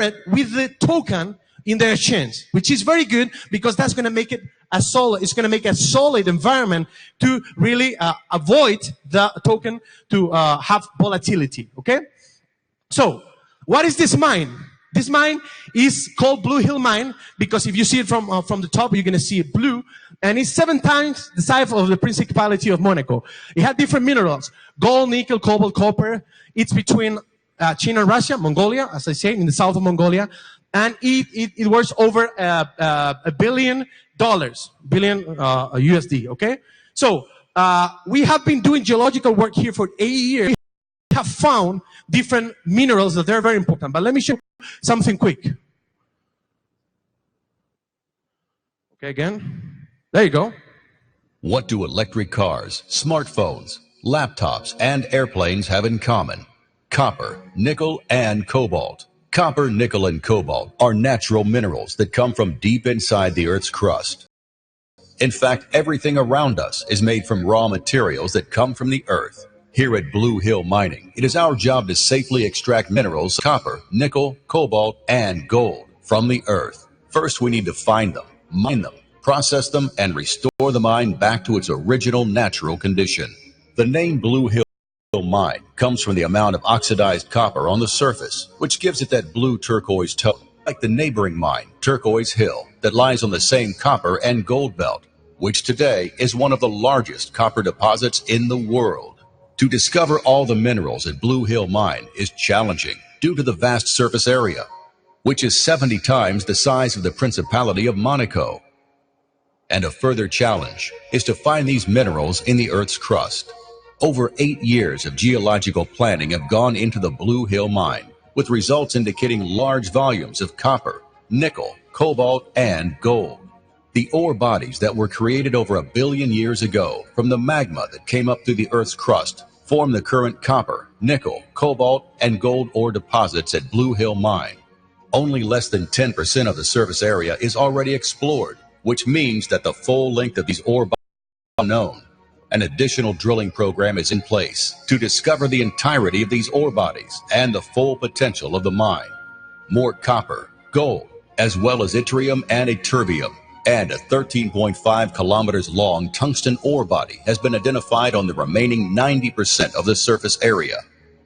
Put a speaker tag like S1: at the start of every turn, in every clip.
S1: it with the token in the exchange, which is very good because that's going to make it a solid. It's going to make a solid environment to really avoid the token to have volatility. Okay. So, what is this mine? This mine is called Blue Hill Mine because if you see it from the top, you're going to see it blue, and it's 7 times the size of the Principality of Monaco. It had different minerals: gold, nickel, cobalt, copper. It's between China and Russia, Mongolia, as I say, in the south of Mongolia, and it worth over $1 billion, USD. Okay, so we have been doing geological work here for 8 years. We have found different minerals that are very important. But let me show you something quick. Okay, again. There you go.
S2: What do electric cars, smartphones, laptops, and airplanes have in common? Copper, nickel, and cobalt. Copper, nickel, and cobalt are natural minerals that come from deep inside the Earth's crust. In fact, everything around us is made from raw materials that come from the Earth. Here at Blue Hill Mining, it is our job to safely extract minerals, copper, nickel, cobalt, and gold from the Earth. First, we need to find them, mine them, process them, and restore the mine back to its original natural condition. The name Blue Hill Mine comes from the amount of oxidized copper on the surface, which gives it that blue turquoise tone, like the neighboring mine, Turquoise Hill, that lies on the same copper and gold belt, which today is one of the largest copper deposits in the world. To discover all the minerals at Blue Hill Mine is challenging due to the vast surface area, which is 70 times the size of the Principality of Monaco. And a further challenge is to find these minerals in the Earth's crust. Over 8 years of geological planning have gone into the Blue Hill Mine, with results indicating large volumes of copper, nickel, cobalt, and gold. The ore bodies that were created over 1 billion years ago from the magma that came up through the Earth's crust form the current copper, nickel, cobalt, and gold ore deposits at Blue Hill Mine. Only less than 10% of the surface area is already explored, which means that the full length of these ore bodies is unknown. An additional drilling program is in place to discover the entirety of these ore bodies and the full potential of the mine. More copper, gold, as well as yttrium and ytterbium, and a 13.5 kilometers long tungsten ore body has been identified on the remaining 90% of the surface area.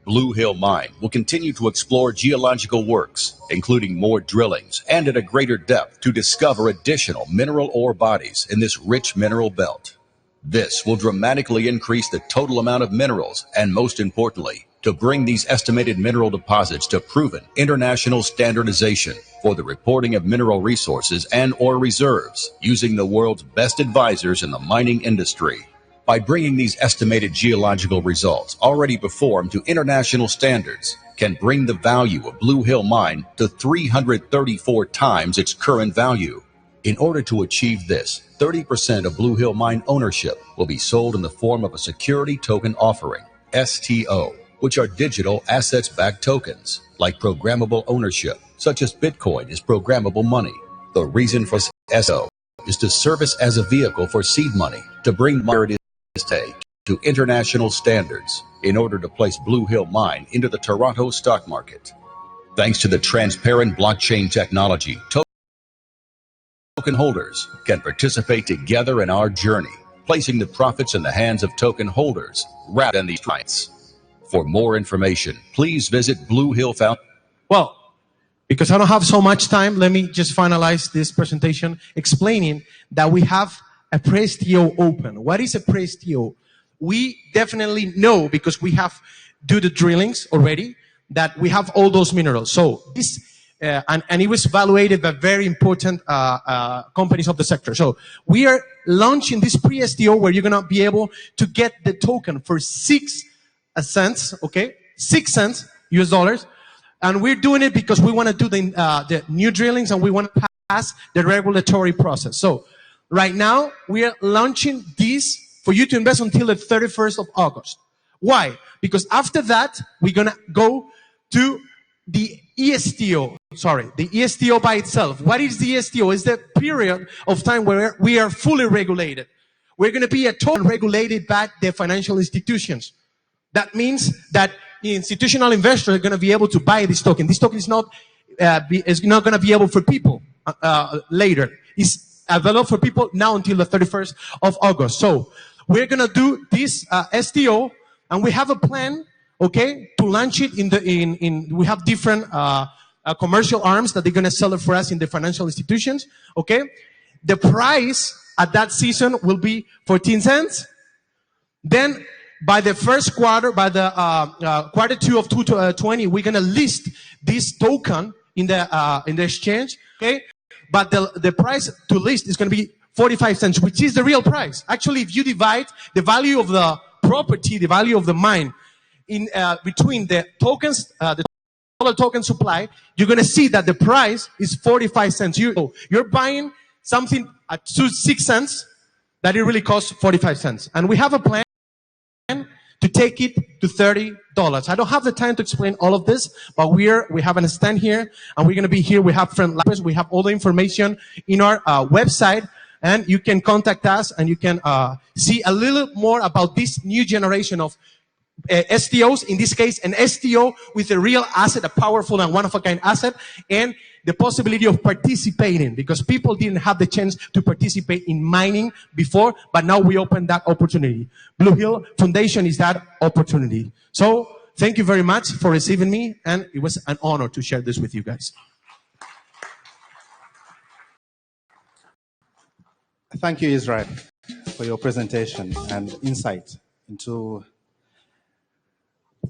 S2: Blue Hill Mine will continue to explore geological works, including more drillings and at a greater depth to discover additional mineral ore bodies in this rich mineral belt. This will dramatically increase the total amount of minerals and, most importantly, to bring these estimated mineral deposits to proven international standardization for the reporting of mineral resources and ore reserves using the world's best advisors in the mining industry. By bringing these estimated geological results already performed to international standards can bring the value of Blue Hill Mine to 334 times its current value. In order to achieve this, 30% of Blue Hill Mine ownership will be sold in the form of a security token offering, STO, which are digital assets-backed tokens, like programmable ownership, such as Bitcoin is programmable money. The reason for STO is to service as a vehicle for seed money to bring money to international standards in order to place Blue Hill Mine into the Toronto stock market. Thanks to the transparent blockchain technology, token holders can participate together in our journey, placing the profits in the hands of token holders rather than the clients. For more information, please visit Blue Hill Foundation.
S1: Well, because I don't have so much time, let me just finalize this presentation explaining that we have a pre-STO open. What is a pre-STO? We definitely know, because we have do the drillings already, that we have all those minerals. So this, and it was evaluated by very important companies of the sector. So we are launching this pre-STO where you're going to be able to get the token for 6 cents, okay? 6 cents US dollars. And we're doing it because we want to do the new drillings and we want to pass the regulatory process. So right now we are launching this for you to invest until the 31st of August. Why? Because after that, we're going to go to the ESTO. Sorry, the ESTO by itself. What is the ESTO? It's the period of time where we are fully regulated. We're going to be a token regulated by the financial institutions. That means that the institutional investors are going to be able to buy this token. This token is not is not going to be able for people later. It's available for people now until the 31st of August. So we're going to do this STO, and we have a plan, okay, to launch it we have different commercial arms that they're going to sell it for us in the financial institutions, okay? The price at that season will be 14 cents. Then by the first quarter, by the quarter two of 2020, we're going to list this token in the exchange, okay? But the price to list is going to be 45 cents, which is the real price. Actually, if you divide the value of the property, the value of the mine, in between the tokens, the total token supply, you're going to see that the price is 45 cents. You're buying something at 6 cents that it really costs 45 cents. And we have a plan to take it to $30. I don't have the time to explain all of this, but we have a stand here, and we're going to be here. We have friend labs. We have all the information in our website, and you can contact us, and you can see a little more about this new generation of STOs. In this case, an STO with a real asset, a powerful and one-of-a-kind asset, and the possibility of participating, because people didn't have the chance to participate in mining before, but now we open that opportunity. Blue Hill Foundation is that opportunity. So thank you very much for receiving me, and it was an honor to share this with you guys.
S3: Thank you, Israel, for your presentation and insight into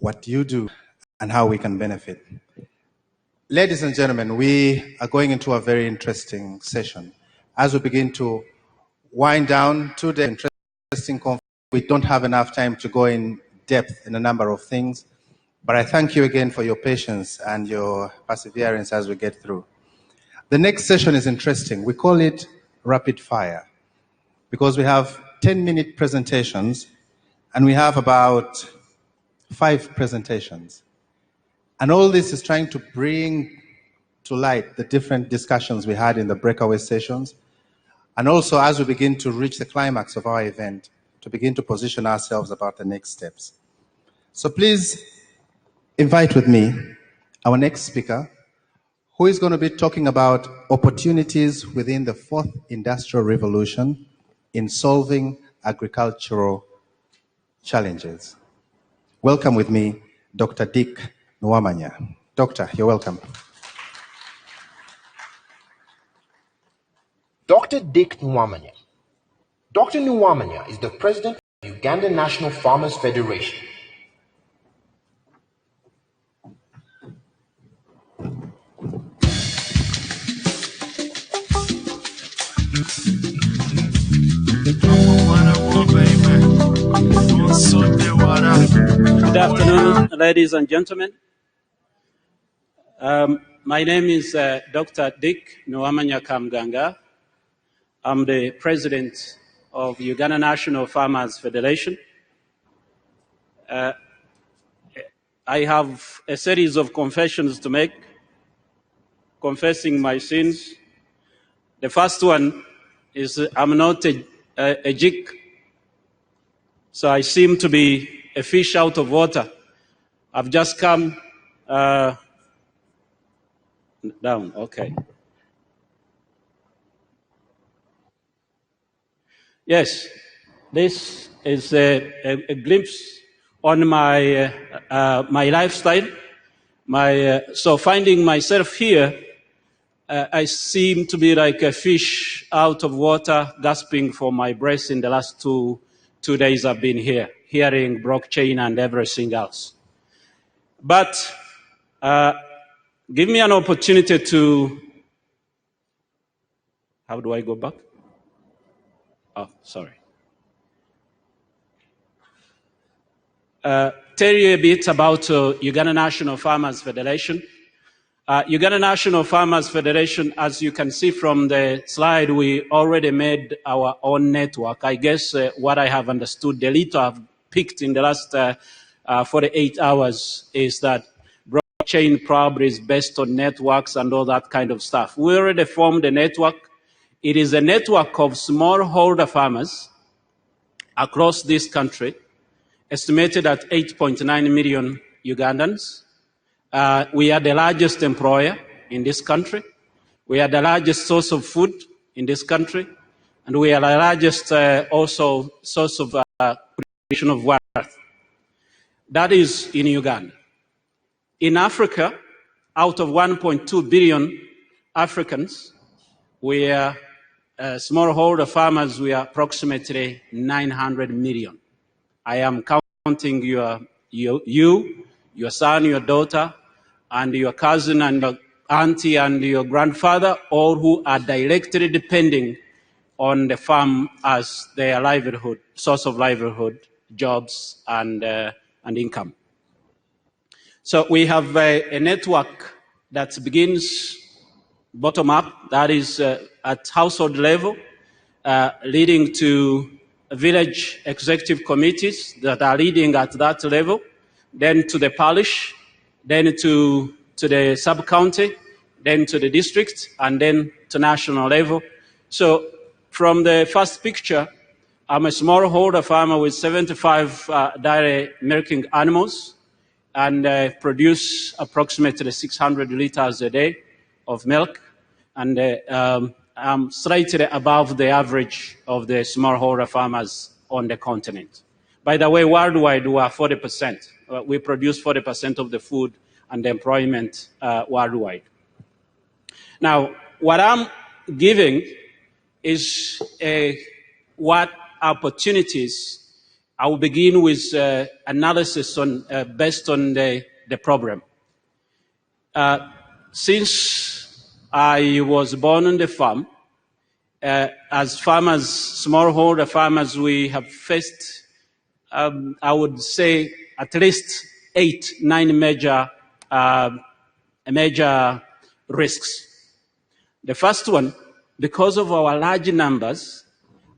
S3: what you do and how we can benefit. Ladies and gentlemen, we are going into a very interesting session. As we begin to wind down today's interesting conference, we don't have enough time to go in depth in a number of things, but I thank you again for your patience and your perseverance as we get through. The next session is interesting. We call it rapid fire because we have 10-minute presentations and we have about 5 presentations. And all this is trying to bring to light the different discussions we had in the breakaway sessions. And also, as we begin to reach the climax of our event, to begin to position ourselves about the next steps. So please invite with me our next speaker, who is going to be talking about opportunities within the 4th Industrial Revolution in solving agricultural challenges. Welcome with me, Dr. Dick Nwamanya. Doctor, you're welcome.
S4: Dr. Dick Nwamanya. Dr. Nwamanya is the president of the Uganda National Farmers Federation.
S5: Good afternoon, ladies and gentlemen. My name is Dr. Dick Nwamanya Kamganga. I'm the president of Uganda National Farmers Federation. I have a series of confessions to make, confessing my sins. The first one is I'm not a jig, so I seem to be a fish out of water. I've just come down, okay. Yes, this is a glimpse on my my lifestyle. So finding myself here, I seem to be like a fish out of water, gasping for my breath in the last two days I've been here, hearing blockchain and everything else. But give me an opportunity to, how do I go back? Oh, sorry. Tell you a bit about Uganda National Farmers Federation. Uganda National Farmers Federation, as you can see from the slide, we already made our own network. I guess what I have understood, the little I've picked in the last 48 hours is that blockchain probably is based on networks and all that kind of stuff. We already formed a network. It is a network of smallholder farmers across this country, estimated at 8.9 million Ugandans. We are the largest employer in this country. We are the largest source of food in this country, and we are the largest also source of creation of wealth. That is in Uganda. In Africa, out of 1.2 billion Africans, we are smallholder farmers. We are approximately 900 million. I am counting your son, your daughter, and your cousin, and your auntie, and your grandfather, all who are directly depending on the farm as their livelihood, source of livelihood, jobs, and income. So we have a network that begins bottom up, that is at household level, leading to village executive committees that are leading at that level, then to the parish, then to the sub-county, then to the district, and then to national level. So from the first picture, I'm a smallholder farmer with 75 dairy milking animals, and produce approximately 600 liters a day of milk, and I'm slightly above the average of the smallholder farmers on the continent. By the way, worldwide, we are 40%. We produce 40% of the food and the employment worldwide. Now, what I'm giving is what opportunities. I will begin with analysis on, based on the problem. Since I was born on the farm, as farmers, smallholder farmers, we have faced, I would say, at least 8-9 major risks. The first one, because of our large numbers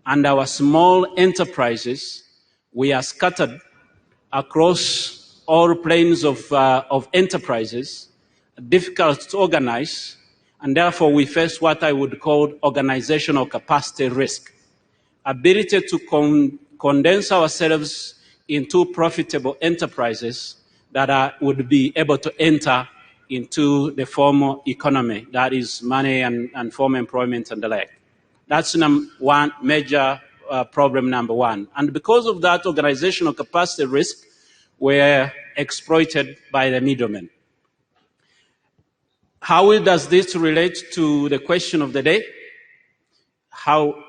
S5: and our small enterprises, we are scattered across all planes of enterprises, difficult to organize, and therefore we face what I would call organizational capacity risk. Ability to condense ourselves into profitable enterprises that would be able to enter into the formal economy, that is money and formal employment and the like. That's one major problem number one. And because of that organizational capacity risk, we're exploited by the middlemen. How does this relate to the question of the day?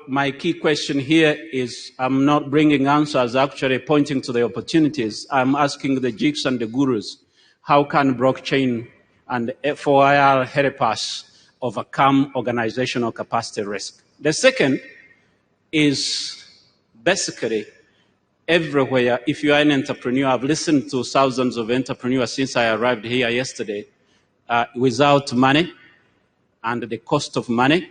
S5: My key question here is, I'm not bringing answers, actually pointing to the opportunities. I'm asking the jigs and the gurus, how can blockchain and FOIR help us overcome organizational capacity risk? The second is basically everywhere. If you are an entrepreneur, I've listened to thousands of entrepreneurs since I arrived here yesterday. Without money and the cost of money,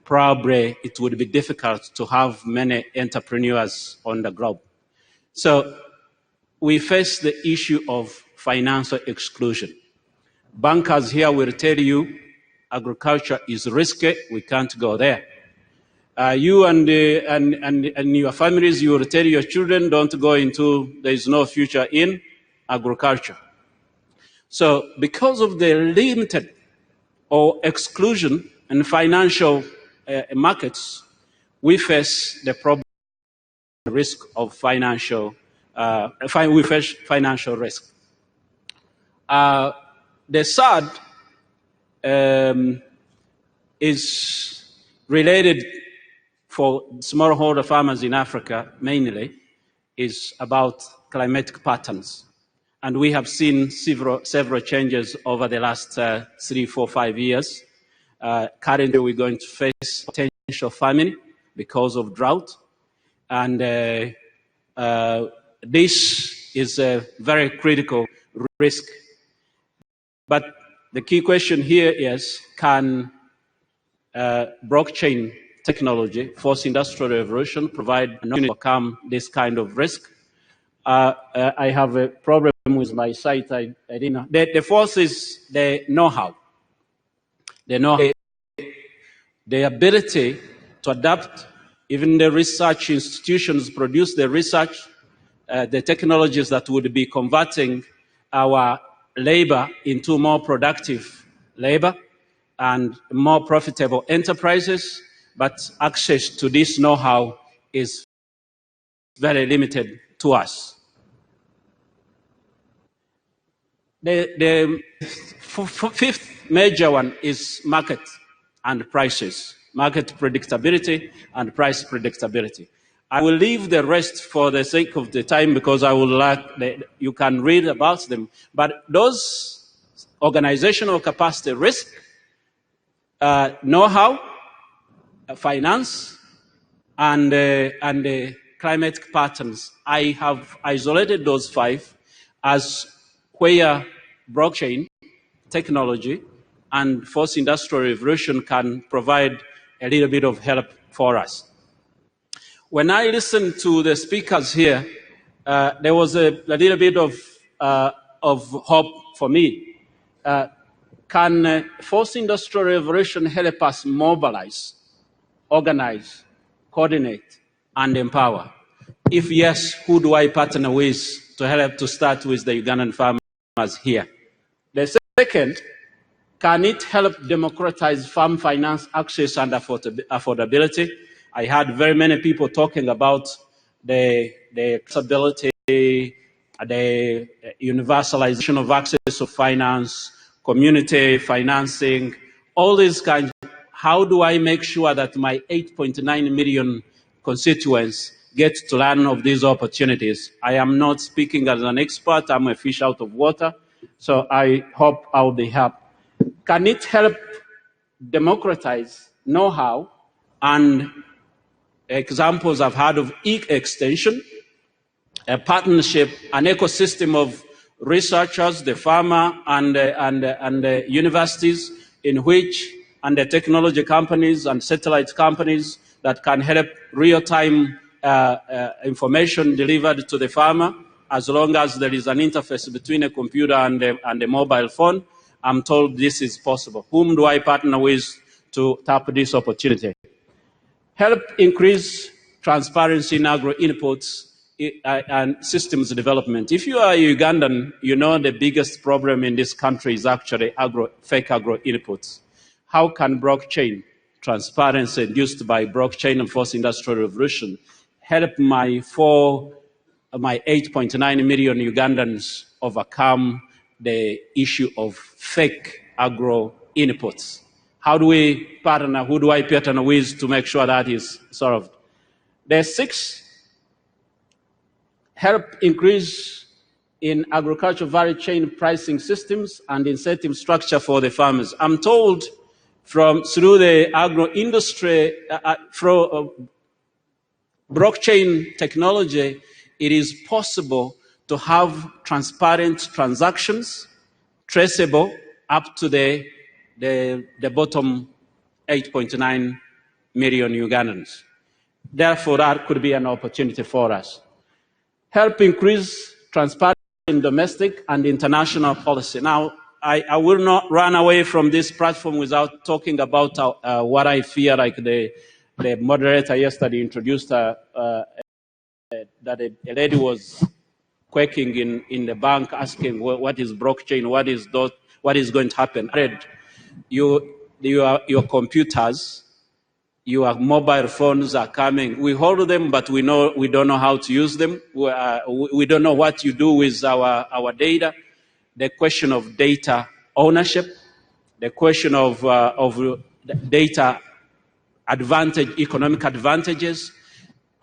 S5: probably it would be difficult to have many entrepreneurs on the globe. So we face the issue of financial exclusion. Bankers here will tell you agriculture is risky, we can't go there. You and your families, you will tell your children, don't go into, there is no future in agriculture. So because of the limited or exclusion in financial markets, we face the problem, risk of financial, we face financial risk. The third is related for smallholder farmers in Africa, mainly, is about climatic patterns. And we have seen several changes over the last 3, 4, 5 years. Currently, we're going to face potential famine because of drought. And this is a very critical risk. But the key question here is, can blockchain technology, fourth-industrial revolution, provide an opportunity to overcome this kind of risk? I have a problem with my site. I didn't know. The fourth is the know-how. The know-how, the ability to adapt. Even the research institutions produce the research, the technologies that would be converting our labor into more productive labor and more profitable enterprises, but access to this know-how is very limited to us. The fifth major one is market and prices, market predictability and price predictability. I will leave the rest for the sake of the time because I would like you can read about them. But those organizational capacity, risk, know-how, finance, and climate patterns. I have isolated those five as where blockchain technology and fourth industrial revolution can provide a little bit of help for us. When I listened to the speakers here, there was a little bit of hope for me. Can fourth industrial revolution help us mobilize, organize, coordinate, and empower? If yes, who do I partner with to help to start with the Ugandan farmers here? The second, can it help democratize farm finance access and affordability? I heard very many people talking about the accessibility, the universalization of access to finance, community financing, all these kinds. How do I make sure that my 8.9 million constituents get to learn of these opportunities? I am not speaking as an expert. I'm a fish out of water. So I hope I will be helped. Can it help democratize know-how and examples I've heard of e-extension, a partnership, an ecosystem of researchers, the farmer, and the universities, in which, and the technology companies and satellite companies that can help real-time information delivered to the farmer, as long as there is an interface between a computer and a mobile phone. I'm told this is possible. Whom do I partner with to tap this opportunity? Help increase transparency in agro inputs and systems development. If you are Ugandan, you know the biggest problem in this country is actually fake agro inputs. How can blockchain, transparency induced by blockchain and fourth industrial revolution, help my 8.9 million Ugandans overcome the issue of fake agro inputs? How do we partner? Who do I partner with to make sure that is solved? The sixth, help increase in agricultural value chain pricing systems and incentive structure for the farmers. I'm told through the agro industry, blockchain technology, it is possible to have transparent transactions, traceable up to the bottom 8.9 million Ugandans. Therefore, that could be an opportunity for us. Help increase transparency in domestic and international policy. Now, I will not run away from this platform without talking about what I fear, like the moderator yesterday introduced that a lady was quaking in the bank asking what is blockchain, what is going to happen. Your computers, your mobile phones are coming. We hold them, but we don't know how to use them. We don't know what you do with our data. The question of data ownership, the question of data advantage, economic advantages.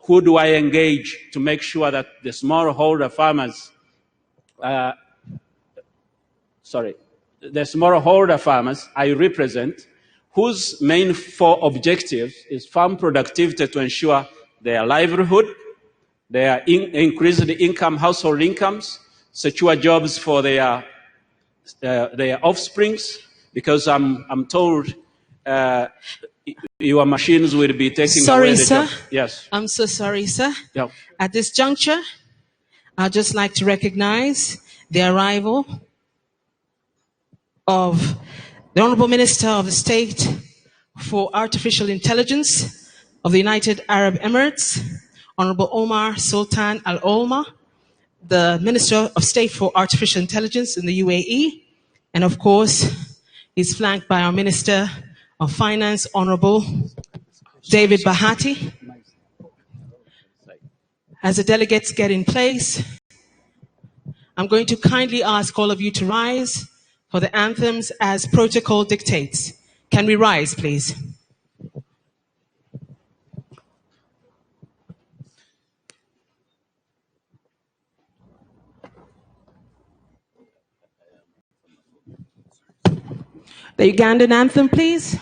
S5: Who do I engage to make sure that the smallholder farmers, the smallholder farmers I represent, whose main four objectives is farm productivity to ensure their livelihood, their increased income, household incomes, secure jobs for their offsprings, because I'm told your machines will be taking away the job. Yes.
S6: I'm so sorry, sir.
S5: Yep.
S6: At this juncture, I'd just like to recognize the arrival of the Honorable Minister of the State for Artificial Intelligence of the United Arab Emirates, Honorable Omar Sultan Al Olma, the Minister of State for Artificial Intelligence in the UAE. And of course, he's flanked by our Minister of Finance, Honorable David Bahati. As the delegates get in place, I'm going to kindly ask all of you to rise for the anthems as protocol dictates. Can we rise, please? The Ugandan anthem, please.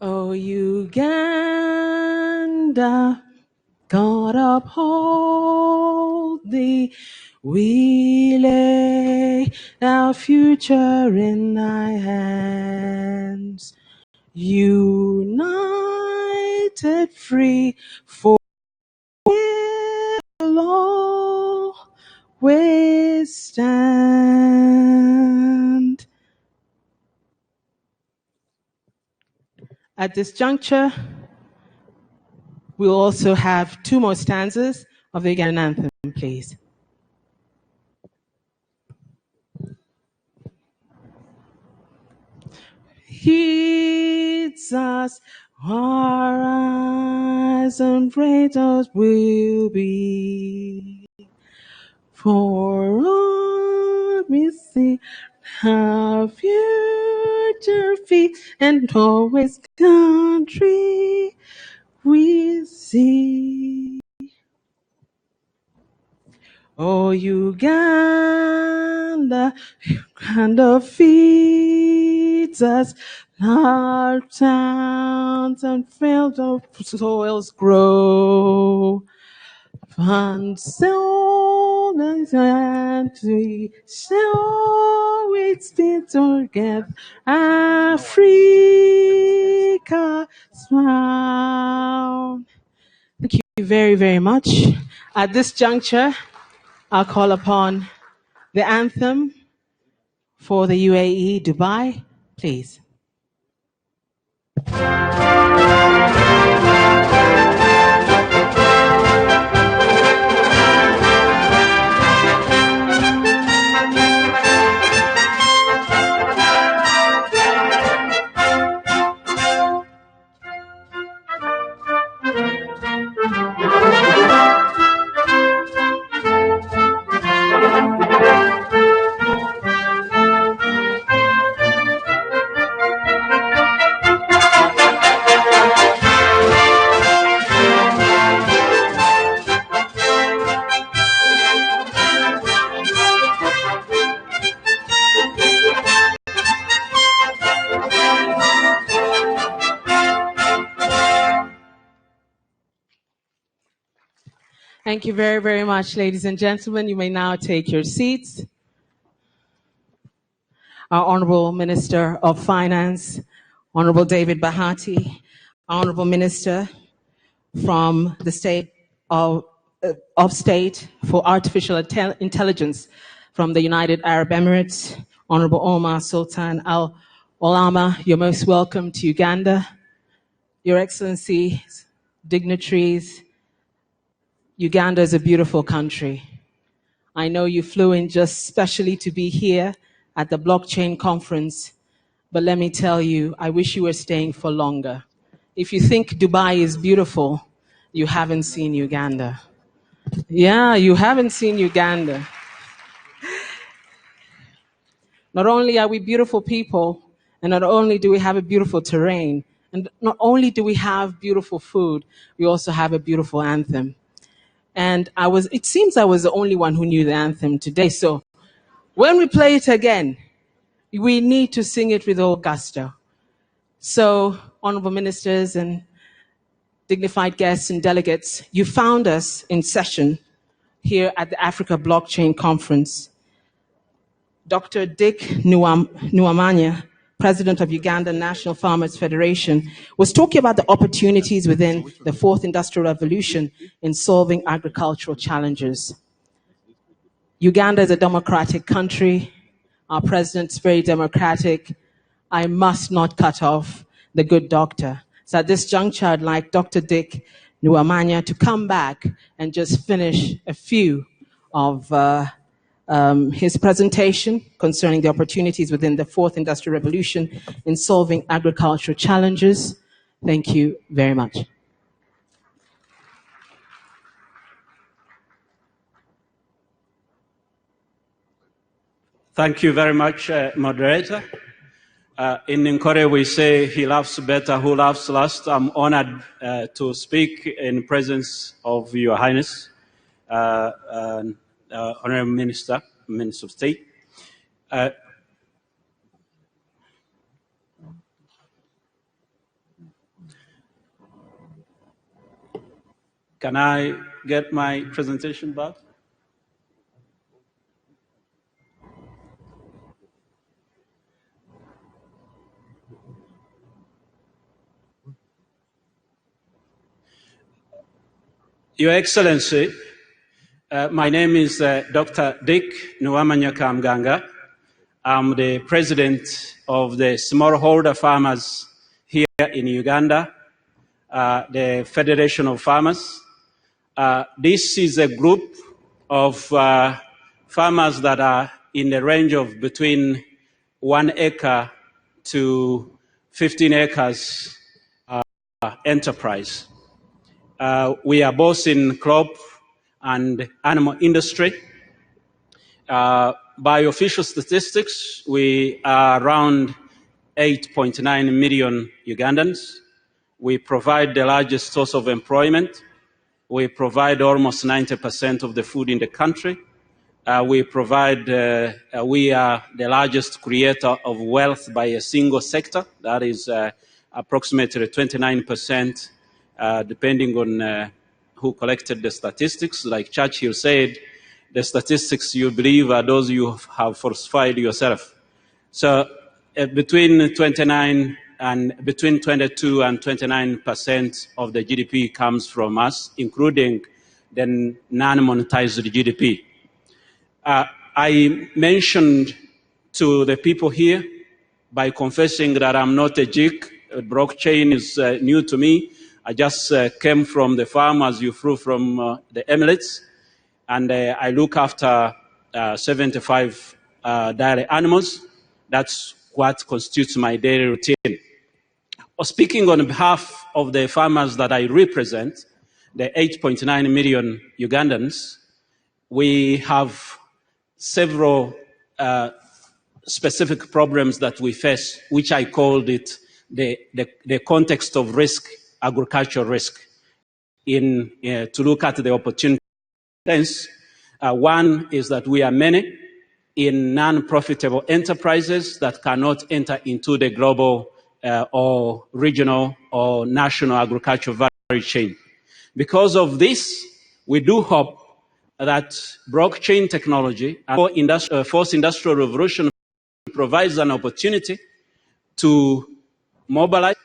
S6: O Uganda, God uphold thee. We lay our future in thy hands. United, free, for we'll always stand. At this juncture, we'll also have two more stanzas of the Ugandan anthem, please. Heeds us, our eyes and praise will be. For all we see, our future feet, and always country we see. Oh, Uganda, Uganda feeds us, our towns and fields of soils grow. And so and we shall it be together, Africa smile. Thank you very, very much. At this juncture, I'll call upon the anthem for the UAE, Dubai, please. Thank you very, very much, ladies and gentlemen. You may now take your seats. Our Honorable Minister of Finance, Honorable David Bahati, Honorable Minister from the State of State for Artificial Intelligence from the United Arab Emirates, Honorable Omar Sultan Al Olama, you're most welcome to Uganda. Your Excellency, dignitaries, Uganda is a beautiful country. I know you flew in just specially to be here at the blockchain conference, but let me tell you, I wish you were staying for longer. If you think Dubai is beautiful, you haven't seen Uganda. Yeah, you haven't seen Uganda. Not only are we beautiful people, and not only do we have a beautiful terrain, and not only do we have beautiful food, we also have a beautiful anthem. And it seems I was the only one who knew the anthem today. So when we play it again, we need to sing it with all gusto. So, honorable ministers and dignified guests and delegates, you found us in session here at the Africa Blockchain Conference. Dr. Dick Nuamanya, president of Uganda National Farmers Federation, was talking about the opportunities within the fourth industrial revolution in solving agricultural challenges. Uganda is a democratic country. Our president's very democratic. I must not cut off the good doctor. So at this juncture, I'd like Dr. Dick Nuamanya to come back and just finish a few of his presentation concerning the opportunities within the fourth industrial revolution in solving agricultural challenges. Thank you very much.
S5: Thank you very much, moderator. In Nkore, we say he laughs better who laughs last. I'm honored to speak in presence of Your Highness, Honorable Minister of State. Can I get my presentation back? Your Excellency, my name is Dr. Dick Nuamanya Kamganga. I'm the president of the smallholder farmers here in Uganda, the Federation of Farmers. This is a group of farmers that are in the range of between 1 acre to 15 acres enterprise. We are both in crop and animal industry. By official statistics, we are around 8.9 million Ugandans. We provide the largest source of employment. We provide almost 90% of the food in the country. We are the largest creator of wealth by a single sector. That is approximately 29%, depending on who collected the statistics. Like Churchill said, the statistics you believe are those you have falsified yourself. So between 22 and 29% of the GDP comes from us, including the non-monetized GDP. I mentioned to the people here by confessing that I'm not a geek. Blockchain is new to me. I just came from the farm as you flew from the Emirates, and I look after 75 dairy animals. That's what constitutes my daily routine. Speaking on behalf of the farmers that I represent, the 8.9 million Ugandans, we have several specific problems that we face, which I called it the context of risk, agricultural risk, to look at the opportunities. One is that we are many in non-profitable enterprises that cannot enter into the global or regional or national agricultural value chain. Because of this, we do hope that blockchain technology and fourth industrial revolution provides an opportunity to mobilize,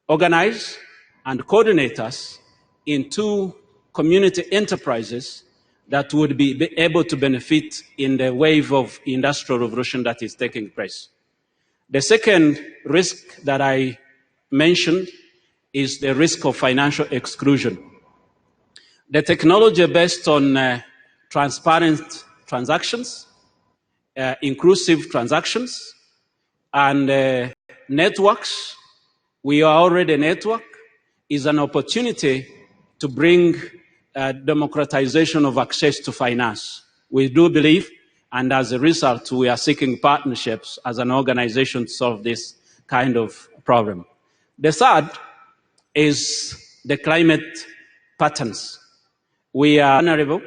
S5: organize, and coordinate us into community enterprises that would be able to benefit in the wave of industrial revolution that is taking place. The second risk that I mentioned is the risk of financial exclusion. The technology based on transparent transactions, inclusive transactions, and networks, we are already a network, is an opportunity to bring democratization of access to finance. We do believe, and as a result, we are seeking partnerships as an organization to solve this kind of problem. The third is the climate patterns. We are vulnerable,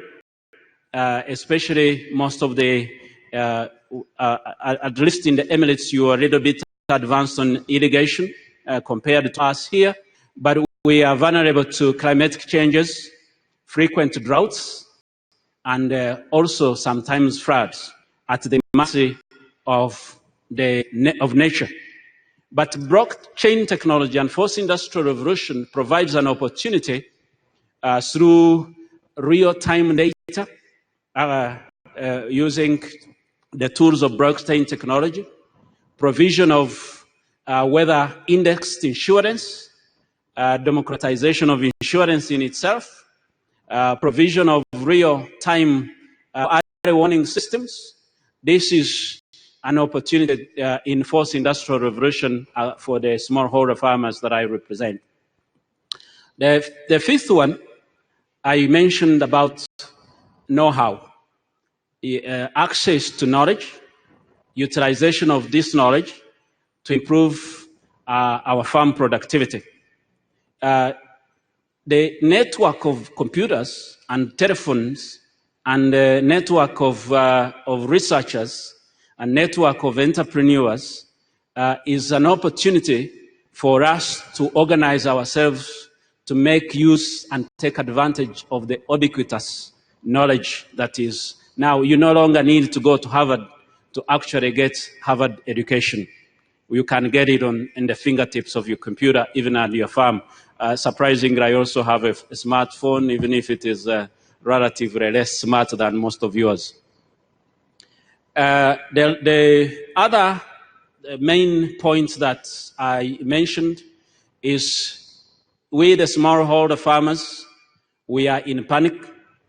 S5: especially most of the, at least in the Emirates, you are a little bit advanced on irrigation compared to us here, but we are vulnerable to climate changes, frequent droughts, and also sometimes floods at the mercy of nature. But blockchain technology and fourth industrial revolution provides an opportunity through real-time data using the tools of blockchain technology, provision of weather indexed insurance, democratization of insurance in itself, provision of real-time early warning systems. This is an opportunity in fourth industrial revolution for the smallholder farmers that I represent. The fifth one, I mentioned about know-how, access to knowledge, utilization of this knowledge to improve our farm productivity. The network of computers and telephones and the network of researchers and network of entrepreneurs is an opportunity for us to organize ourselves to make use and take advantage of the ubiquitous knowledge that is now. You no longer need to go to Harvard to actually get Harvard education. You can get it in the fingertips of your computer, even at your farm. Surprisingly, I also have a smartphone, even if it is relatively less smart than most of yours. The other main point that I mentioned is we, the smallholder farmers, we are in panic.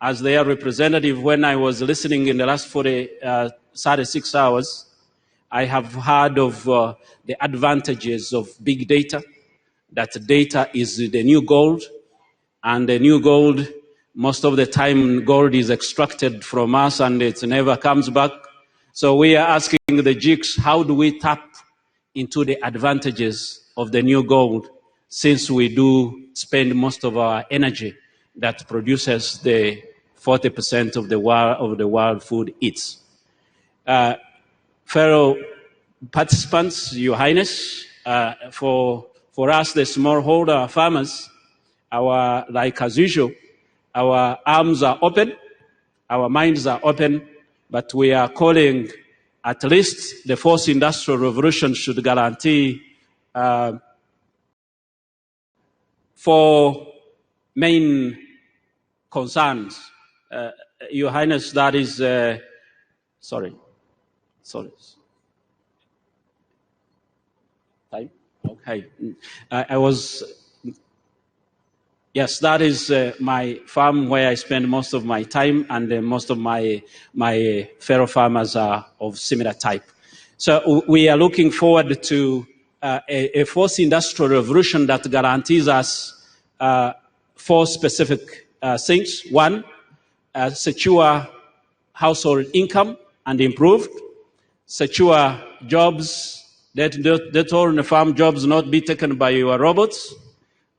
S5: As their representative, when I was listening in the last 36 hours, I have heard of the advantages of big data, that data is the new gold, and the new gold, most of the time gold is extracted from us and it never comes back. So we are asking the GICs, how do we tap into the advantages of the new gold, since we do spend most of our energy that produces the 40% of the world food eats. Fellow participants, Your Highness, for us, the smallholder farmers, like as usual, our arms are open, our minds are open, but we are calling at least the fourth industrial revolution should guarantee 4 main concerns. Your Highness, that is, sorry. Time? Okay. Yes, that is my farm where I spend most of my time, and most of my fellow farmers are of similar type. So we are looking forward to a fourth industrial revolution that guarantees us 4 specific things. 1, secure household income and improved. Secure jobs, that all in the farm jobs not be taken by your robots.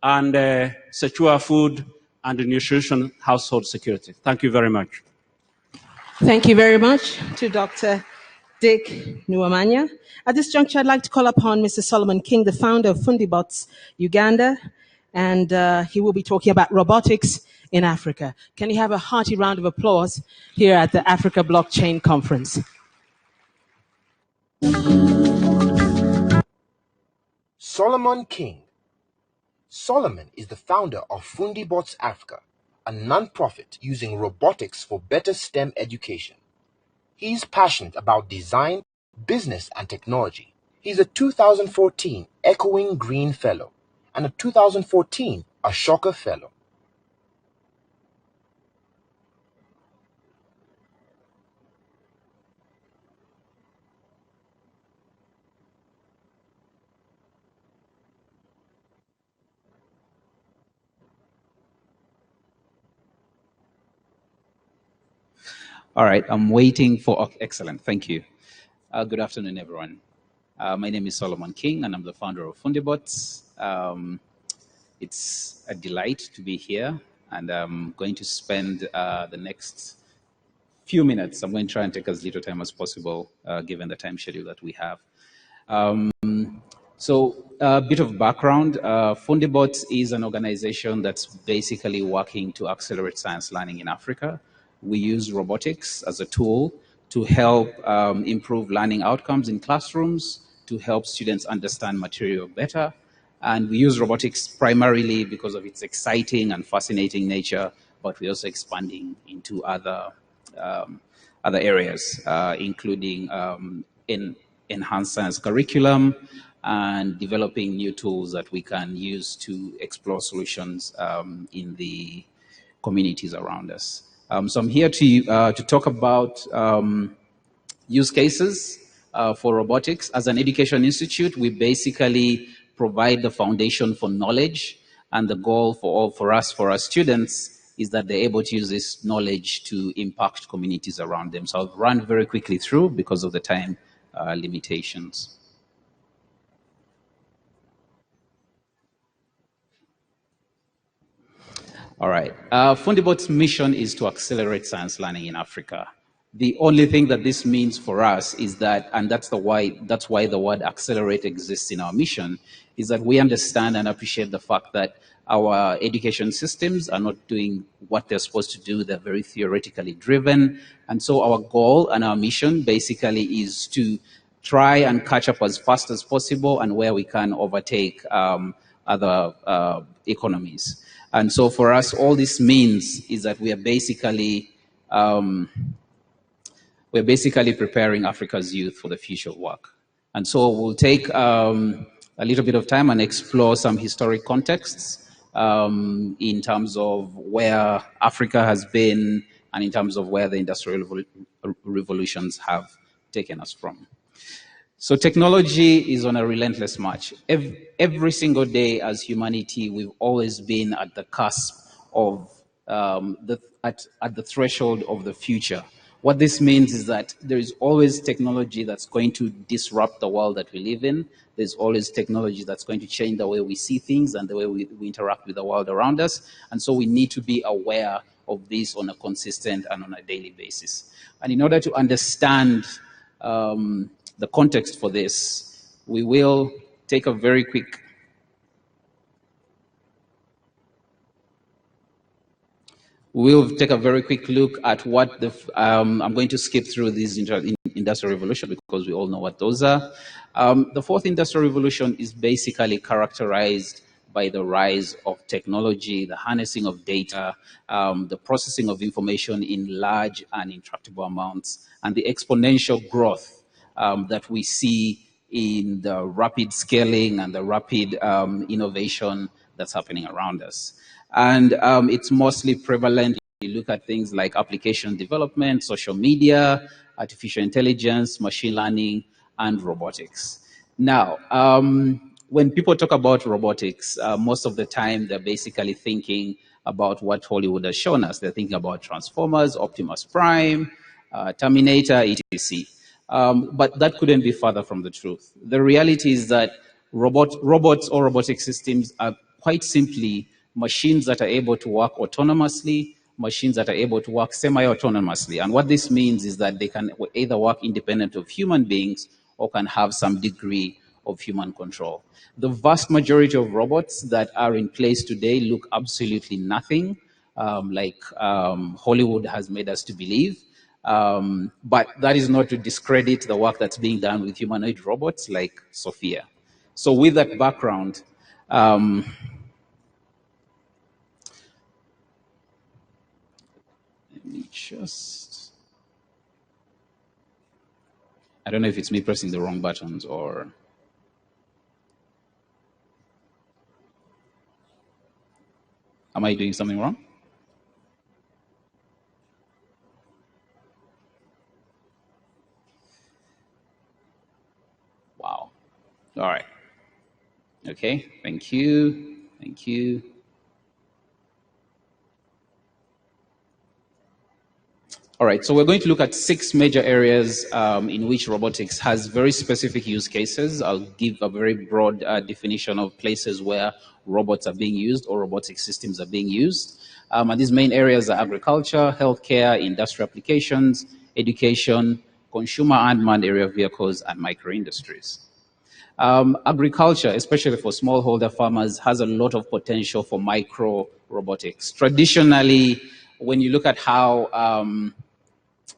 S5: And secure food and nutrition, household security. Thank you very much.
S6: Thank you very much to Dr. Dick Nuwamanya. At this juncture, I'd like to call upon Mr. Solomon King, the founder of Fundibots Uganda, and he will be talking about robotics in Africa. Can you have a hearty round of applause here at the Africa Blockchain Conference?
S4: Solomon King. Solomon is the founder of Fundibots Africa, a non-profit using robotics for better STEM education. He's passionate about design, business, and technology. He's a 2014 Echoing Green Fellow and a 2014 Ashoka Fellow.
S7: All right, I'm waiting for, excellent, thank you. Good afternoon, everyone. My name is Solomon King, and I'm the founder of Fundibots. It's a delight to be here, and I'm going to spend the next few minutes. I'm going to try and take as little time as possible, given the time schedule that we have. So a bit of background. Fundibots is an organization that's basically working to accelerate science learning in Africa. We use robotics as a tool to help improve learning outcomes in classrooms to help students understand material better. And we use robotics primarily because of its exciting and fascinating nature, but we're also expanding into other areas, including enhanced science curriculum and developing new tools that we can use to explore solutions in the communities around us. So I'm here to talk about use cases for robotics. As an education institute, we basically provide the foundation for knowledge, and the goal for our students is that they're able to use this knowledge to impact communities around them. So I'll run very quickly through because of the time limitations. All right. Fundibot's mission is to accelerate science learning in Africa. The only thing that this means for us is that, and that's why the word accelerate exists in our mission, is that we understand and appreciate the fact that our education systems are not doing what they're supposed to do. They're very theoretically driven. And so our goal and our mission basically is to try and catch up as fast as possible, and where we can overtake other economies. And so for us, all this means is that we are basically preparing Africa's youth for the future of work. And so we'll take a little bit of time and explore some historic contexts in terms of where Africa has been and in terms of where the industrial revolutions have taken us from. So technology is on a relentless march. Every single day as humanity, we've always been at the cusp of at the threshold of the future. What this means is that there is always technology that's going to disrupt the world that we live in. There's always technology that's going to change the way we see things and the way we interact with the world around us. And so we need to be aware of this on a consistent and on a daily basis. And in order to understand the context for this, we will take a very quick look at what I'm going to skip through this industrial revolution because we all know what those are. The fourth industrial revolution is basically characterized by the rise of technology, the harnessing of data, the processing of information in large and intractable amounts, and the exponential growth that we see in the rapid scaling and the rapid innovation that's happening around us. And it's mostly prevalent. You look at things like application development, social media, artificial intelligence, machine learning, and robotics. Now, when people talk about robotics, most of the time they're basically thinking about what Hollywood has shown us. They're thinking about Transformers, Optimus Prime, Terminator, etc. But that couldn't be further from the truth. The reality is that robots or robotic systems are quite simply machines that are able to work autonomously, machines that are able to work semi-autonomously. And what this means is that they can either work independent of human beings or can have some degree of human control. The vast majority of robots that are in place today look absolutely nothing like Hollywood has made us to believe. But that is not to discredit the work that's being done with humanoid robots like Sophia. So with that background, let me just, I don't know if it's me pressing the wrong buttons or, am I doing something wrong? Wow. All right. Okay, thank you. Thank you. All right, so we're going to look at 6 major areas in which robotics has very specific use cases. I'll give a very broad definition of places where robots are being used or robotic systems are being used. And these main areas are agriculture, healthcare, industrial applications, education, consumer unmanned area vehicles, and micro-industries. Agriculture, especially for smallholder farmers, has a lot of potential for micro robotics. Traditionally, when you look at how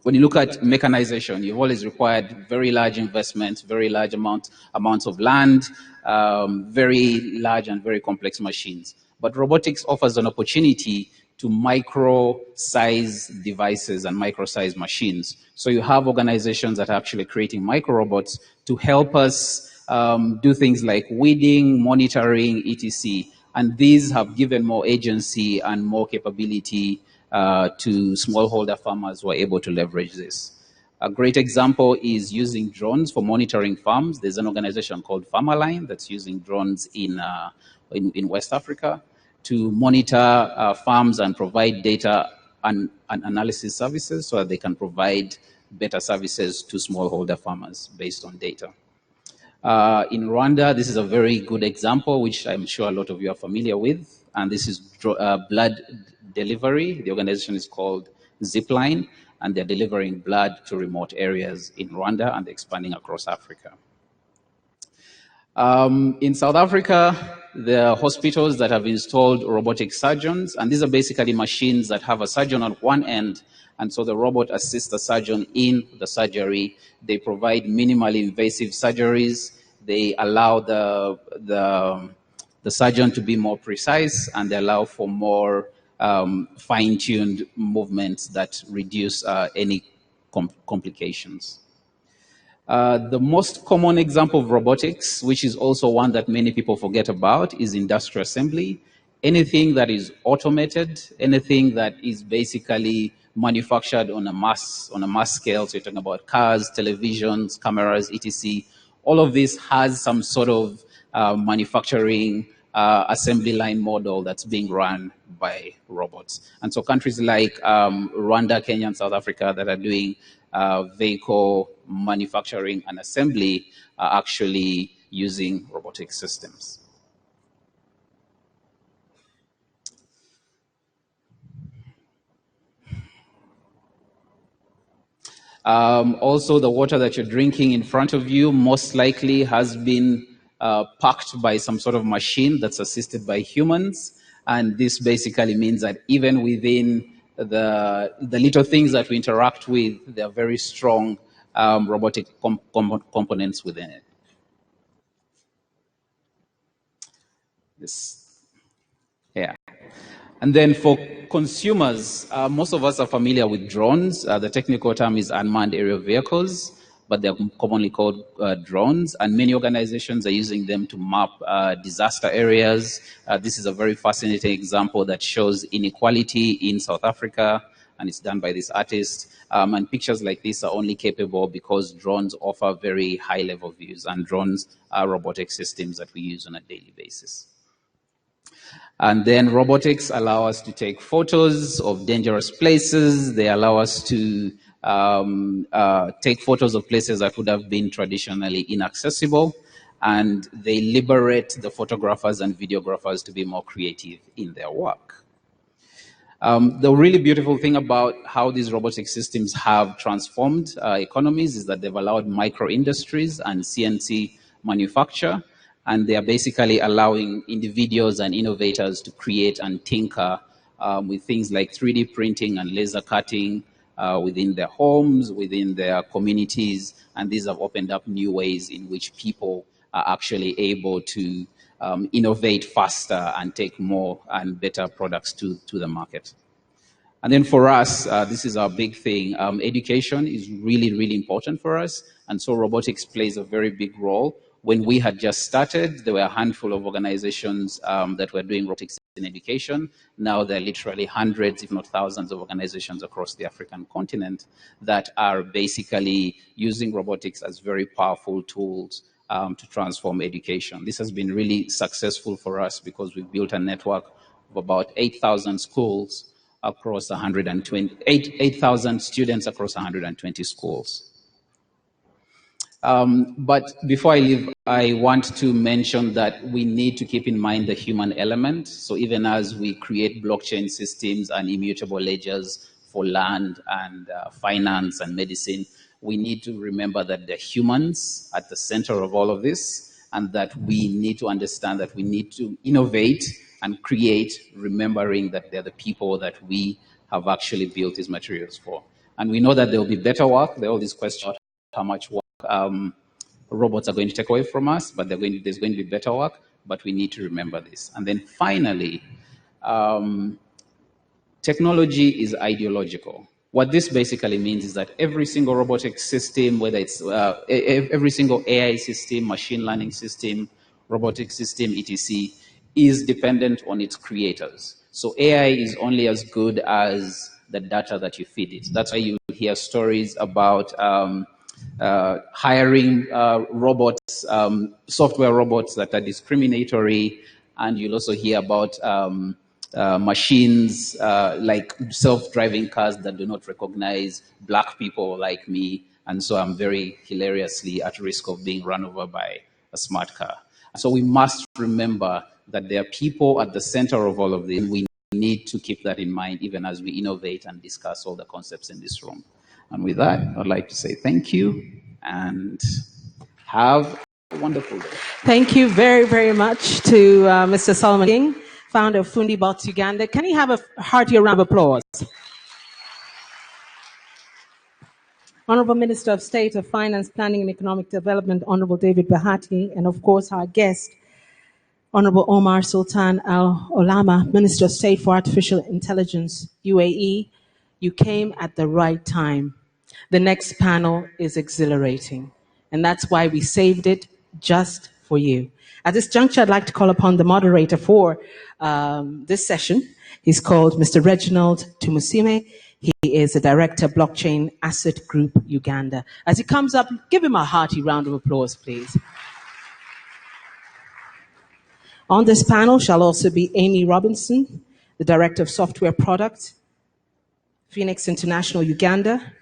S7: when you look at mechanization, you've always required very large investments, very large amounts of land, very large and very complex machines. But robotics offers an opportunity to micro-size devices and micro-size machines. So you have organizations that are actually creating micro-robots to help us do things like weeding, monitoring, etc. And these have given more agency and more capability to smallholder farmers who are able to leverage this. A great example is using drones for monitoring farms. There's an organization called Farmerline that's using drones in West Africa to monitor farms and provide data and analysis services so that they can provide better services to smallholder farmers based on data. In Rwanda, this is a very good example, which I'm sure a lot of you are familiar with, and this is blood delivery. The organization is called Zipline, and they're delivering blood to remote areas in Rwanda and expanding across Africa. In South Africa, there are hospitals that have installed robotic surgeons, and these are basically machines that have a surgeon on one end, and so the robot assists the surgeon in the surgery. They provide minimally invasive surgeries. They allow the surgeon to be more precise, and they allow for more fine-tuned movements that reduce any complications. The most common example of robotics, which is also one that many people forget about, is industrial assembly. Anything that is automated, anything that is basically manufactured on a mass scale, so you're talking about cars, televisions, cameras, etc. All of this has some sort of manufacturing assembly line model that's being run by robots. And so countries like Rwanda, Kenya, and South Africa that are doing vehicle manufacturing and assembly are actually using robotic systems. Also, the water that you're drinking in front of you most likely has been packed by some sort of machine that's assisted by humans. And this basically means that even within the little things that we interact with, there are very strong robotic components within it. Yeah. And then for consumers, most of us are familiar with drones. The technical term is unmanned aerial vehicles, but they're commonly called drones. And many organizations are using them to map disaster areas. This is a very fascinating example that shows inequality in South Africa, and it's done by this artist. And pictures like this are only capable because drones offer very high-level views, and drones are robotic systems that we use on a daily basis. And then robotics allow us to take photos of dangerous places. They allow us to take photos of places that would have been traditionally inaccessible. And they liberate the photographers and videographers to be more creative in their work. The really beautiful thing about how these robotic systems have transformed economies is that they've allowed micro-industries and CNC manufacture, and they are basically allowing individuals and innovators to create and tinker with things like 3D printing and laser cutting within their homes, within their communities, and these have opened up new ways in which people are actually able to innovate faster and take more and better products to the market. And then for us, this is our big thing. Education is really, really important for us, and so robotics plays a very big role. When we had just started, there were a handful of organizations that were doing robotics in education. Now there are literally hundreds, if not thousands, of organizations across the African continent that are basically using robotics as very powerful tools to transform education. This has been really successful for us because we've built a network of about 8,000 schools across 8,000 students across 120 schools. But before I leave, I want to mention that we need to keep in mind the human element. So even as we create blockchain systems and immutable ledgers for land and finance and medicine, we need to remember that the humans at the center of all of this, and that we need to understand that we need to innovate and create, remembering that they're the people that we have actually built these materials for. And we know that there will be better work. There are all these questions about how much work robots are going to take away from us, but there's going to be better work. But we need to remember this. And then finally, technology is ideological. What this basically means is that every single robotic system, whether it's every single AI system, machine learning system, robotic system, etc., is dependent on its creators. So AI is only as good as the data that you feed it. That's why you hear stories about hiring robots, software robots that are discriminatory, and you'll also hear about machines like self-driving cars that do not recognize black people like me, and so I'm very hilariously at risk of being run over by a smart car. So we must remember that there are people at the center of all of this. We need to keep that in mind even as we innovate and discuss all the concepts in this room. And with that, I'd like to say thank you and have a wonderful day.
S6: Thank you very, very much to Mr. Solomon King, founder of FundiBots Uganda. Can you have a hearty round of applause? Honorable Minister of State of Finance, Planning and Economic Development, Honorable David Bahati, and of course our guest, Honorable Omar Sultan Al Olama, Minister of State for Artificial Intelligence, UAE. You came at the right time. The next panel is exhilarating, and that's why we saved it just for you. At this juncture, I'd like to call upon the moderator for this session. He's called Mr. Reginald Tumusime. He is the Director, Blockchain Asset Group, Uganda. As he comes up, give him a hearty round of applause, please. On this panel shall also be Amy Robinson, the Director of Software Product, Phoenix International, Uganda.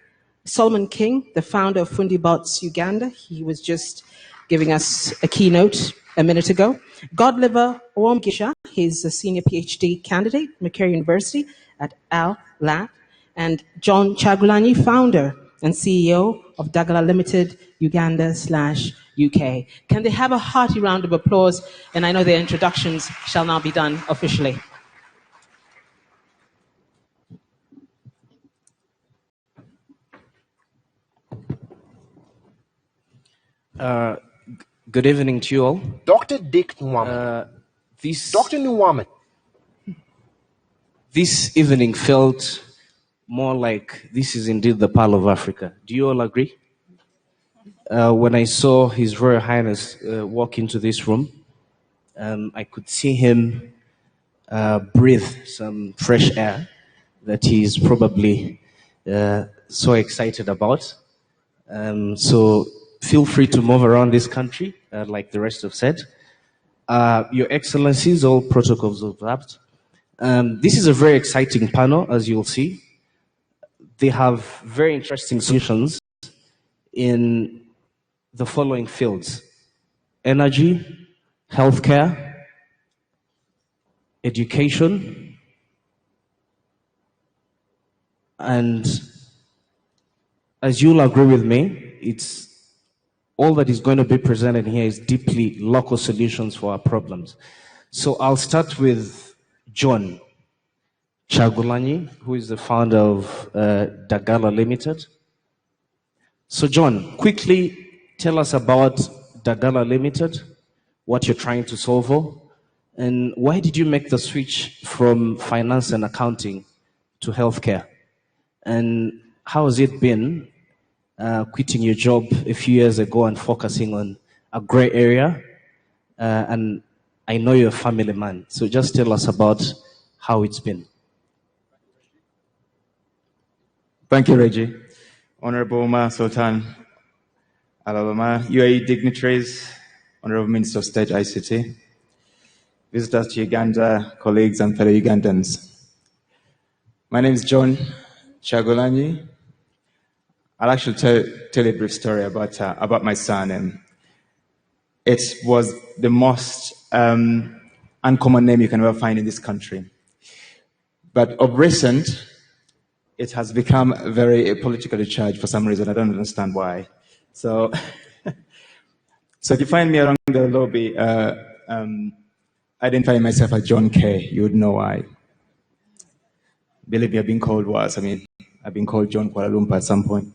S6: Solomon King, the founder of FundiBots Uganda. He was just giving us a keynote a minute ago. Godliver Owamgisha, he's a senior PhD candidate at Macquarie University at Al Lab. And John Chagulanyi, founder and CEO of Dagala Limited, Uganda/UK. Can they have a hearty round of applause? And I know their introductions shall now be done officially.
S8: Good evening to you all.
S4: Dr. Dick Nwama. Dr. Nwama.
S8: This evening felt more like this is indeed the Pearl of Africa. Do you all agree? When I saw His Royal Highness walk into this room, I could see him breathe some fresh air that he is probably so excited about. So feel free to move around this country, like the rest have said. Your Excellencies, all protocols observed. This is a very exciting panel, as you'll see. They have very interesting solutions in the following fields: energy, healthcare, education, and as you'll agree with me, it's all that is going to be presented here is deeply local solutions for our problems. So I'll start with John Chagulanyi, who is the founder of Dagala Limited. So John, quickly tell us about Dagala Limited, what you're trying to solve for, and why did you make the switch from finance and accounting to healthcare? And how has it been quitting your job a few years ago and focusing on a gray area? And I know you're a family man, so just tell us about how it's been.
S9: Thank you, Reggie. Honorable Omar Sultan Al-Olama, UAE dignitaries, Honorable Minister of State ICT, visitors to Uganda, colleagues and fellow Ugandans. My name is John Chagulanyi. I'll actually tell a brief story about my son. And it was the most uncommon name you can ever find in this country. But of recent, it has become very politically charged for some reason. I don't understand why. So, if you find me around the lobby identifying myself as John K., you would know why. Believe me, I've been called worse. I mean, I've been called John Kuala Lumpur at some point.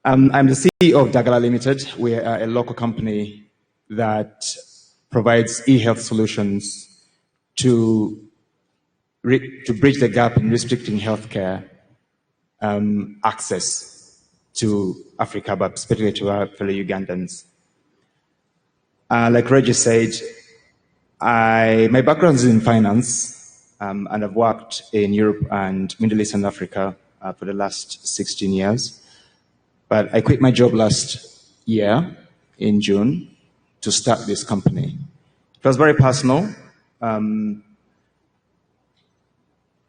S9: I'm the CEO of Dagala Limited. We are a local company that provides e-health solutions to bridge the gap in restricting healthcare access to Africa, but particularly to our fellow Ugandans. Like Reggie said, my background is in finance, and I've worked in Europe and Middle East and Africa for the last 16 years. But I quit my job last year in June to start this company. It was very personal.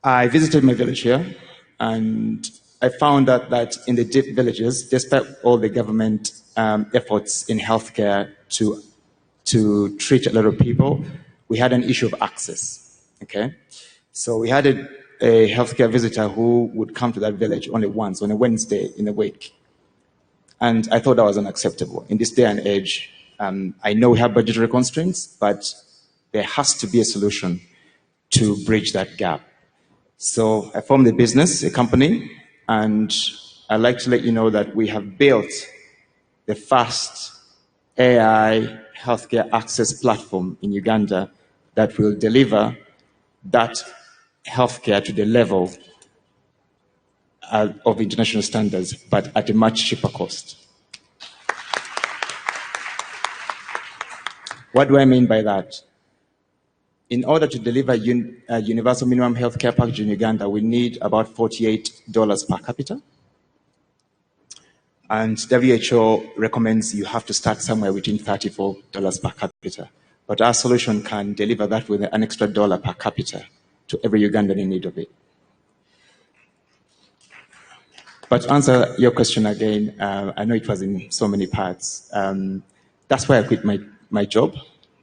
S9: I visited my village here, and I found out that in the deep villages, despite all the government efforts in healthcare to treat a lot of people, we had an issue of access. Okay, so we had a healthcare visitor who would come to that village only once on a Wednesday in a week. And I thought that was unacceptable. In this day and age, I know we have budgetary constraints, but there has to be a solution to bridge that gap. So I formed a business, a company, and I'd like to let you know that we have built the first AI healthcare access platform in Uganda that will deliver that healthcare to the level of international standards, but at a much cheaper cost. What do I mean by that? In order to deliver a universal minimum healthcare package in Uganda, we need about $48 per capita. And WHO recommends you have to start somewhere between $34 per capita. But our solution can deliver that with an extra dollar per capita to every Ugandan in need of it. But to answer your question again, I know it was in so many parts. That's why I quit my job,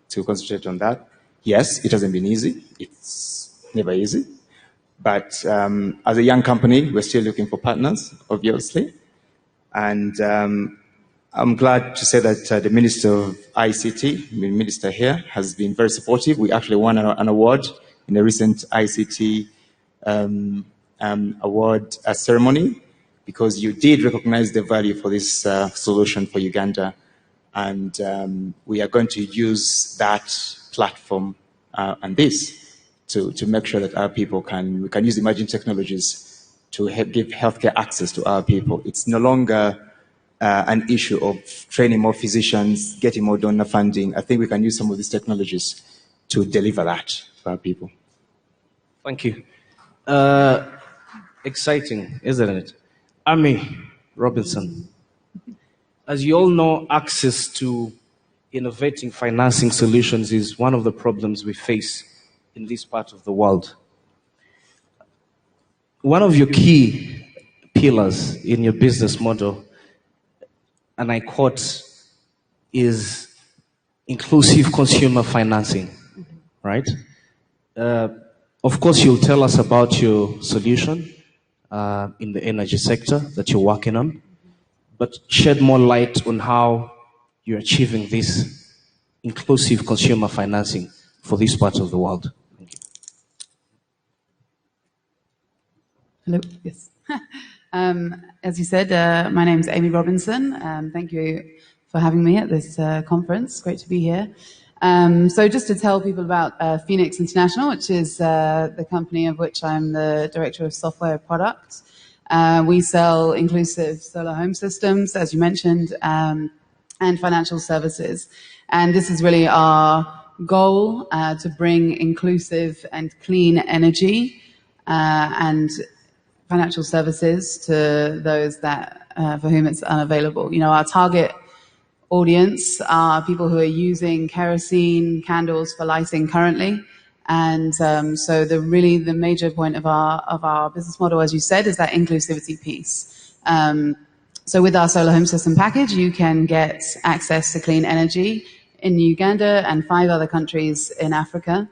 S9: to concentrate on that. Yes, it hasn't been easy. It's never easy. But as a young company, we're still looking for partners, obviously. And I'm glad to say that the Minister of ICT, the Minister here, has been very supportive. We actually won an award in the recent ICT award ceremony, because you did recognize the value for this solution for Uganda. And we are going to use that platform and this to make sure that our people we can use emerging technologies to give healthcare access to our people. It's no longer an issue of training more physicians, getting more donor funding. I think we can use some of these technologies to deliver that for our people.
S8: Thank you. Exciting, isn't it? Amy Robinson. As you all know, access to innovating financing solutions is one of the problems we face in this part of the world. One of your key pillars in your business model, and I quote, is inclusive consumer financing, right? Of course, you'll tell us about your solution in the energy sector that you're working on, but shed more light on how you're achieving this inclusive consumer financing for this part of the world. Thank you.
S10: Hello, yes. As you said, my name is Amy Robinson. Thank you for having me at this conference. Great to be here. So just to tell people about Phoenix International, which is the company of which I'm the Director of Software Product. We sell inclusive solar home systems, as you mentioned, and financial services. And this is really our goal, to bring inclusive and clean energy and financial services to those that for whom it's unavailable. You know, our target audience are people who are using kerosene candles for lighting currently. And so the major point of our business model, as you said, is that inclusivity piece. So with our solar home system package, you can get access to clean energy in Uganda and 5 other countries in Africa.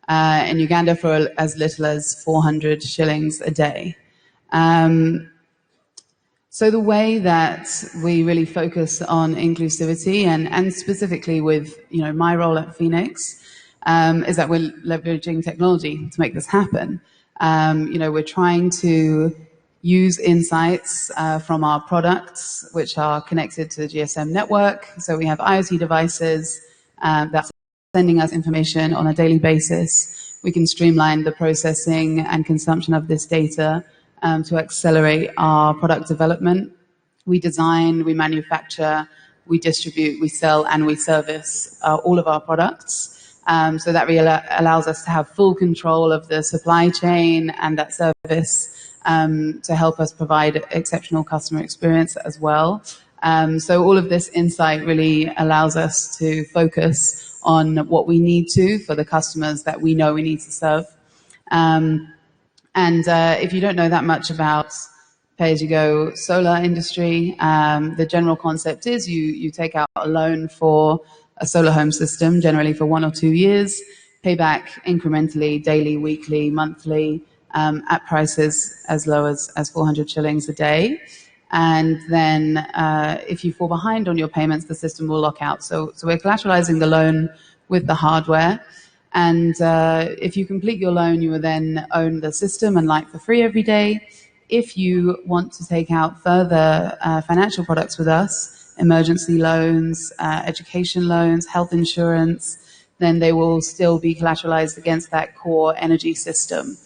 S10: In Uganda for as little as 400 shillings a day. So the way that we really focus on inclusivity and specifically with, you know, my role at Phoenix, is that we're leveraging technology to make this happen. You know, we're trying to use insights from our products, which are connected to the GSM network. So we have IoT devices that are sending us information on a daily basis. We can streamline the processing and consumption of this data to accelerate our product development. We design, we manufacture, we distribute, we sell, and we service all of our products. So that really allows us to have full control of the supply chain and that service to help us provide exceptional customer experience as well. So all of this insight really allows us to focus on what we need to for the customers that we know we need to serve. If you don't know that much about pay-as-you-go solar industry, the general concept is you take out a loan for a solar home system, generally for 1 or 2 years, pay back incrementally, daily, weekly, monthly, at prices as low as 400 shillings a day. And then if you fall behind on your payments, the system will lock out. So we're collateralizing the loan with the hardware. And if you complete your loan, you will then own the system and light for free every day. If you want to take out further financial products with us, emergency loans, education loans, health insurance, then they will still be collateralized against that core energy system.